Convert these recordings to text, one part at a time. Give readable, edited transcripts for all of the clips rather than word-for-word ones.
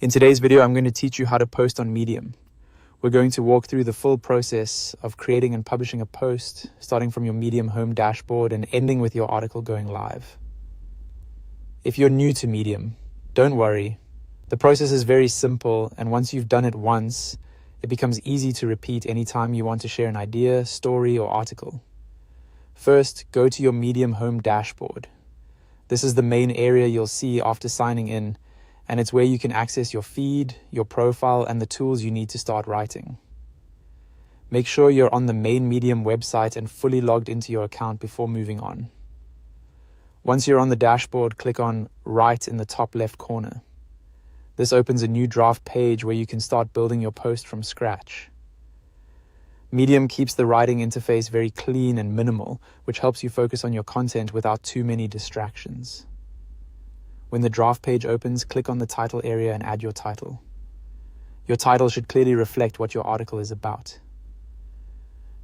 In today's video, I'm going to teach you how to post on Medium. We're going to walk through the full process of creating and publishing a post, starting from your Medium home dashboard and ending with your article going live. If you're new to Medium, don't worry. The process is very simple, and once you've done it once, it becomes easy to repeat anytime you want to share an idea, story, or article. First, go to your Medium home dashboard. This is the main area you'll see after signing in, and it's where you can access your feed, your profile, and the tools you need to start writing. Make sure you're on the main Medium website and fully logged into your account before moving on. Once you're on the dashboard, click on Write in the top left corner. This opens a new draft page where you can start building your post from scratch. Medium keeps the writing interface very clean and minimal, which helps you focus on your content without too many distractions. When the draft page opens, click on the title area and add your title. Your title should clearly reflect what your article is about.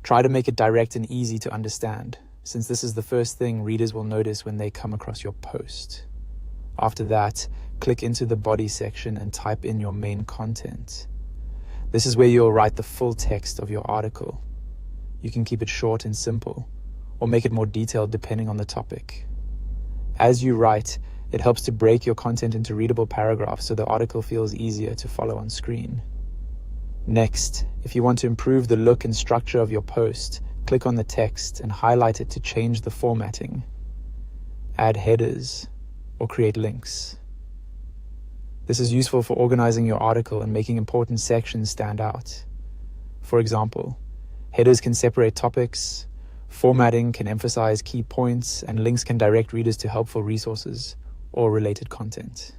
Try to make it direct and easy to understand, since this is the first thing readers will notice when they come across your post. After that, click into the body section and type in your main content. This is where you'll write the full text of your article. You can keep it short and simple, or make it more detailed depending on the topic. As you write, it helps to break your content into readable paragraphs so the article feels easier to follow on screen. Next, if you want to improve the look and structure of your post, click on the text and highlight it to change the formatting. Add headers or create links. This is useful for organizing your article and making important sections stand out. For example, headers can separate topics, formatting can emphasize key points, and links can direct readers to helpful resources or related content.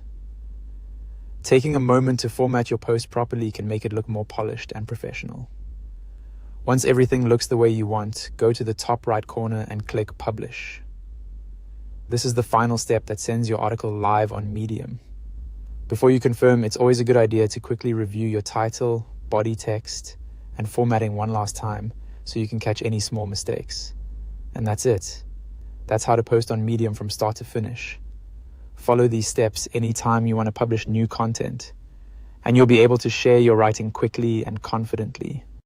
Taking a moment to format your post properly can make it look more polished and professional. Once everything looks the way you want, go to the top right corner and click Publish. This is the final step that sends your article live on Medium. Before you confirm, it's always a good idea to quickly review your title, body text, and formatting one last time so you can catch any small mistakes. And that's it. That's how to post on Medium from start to finish. Follow these steps anytime you want to publish new content, and you'll be able to share your writing quickly and confidently.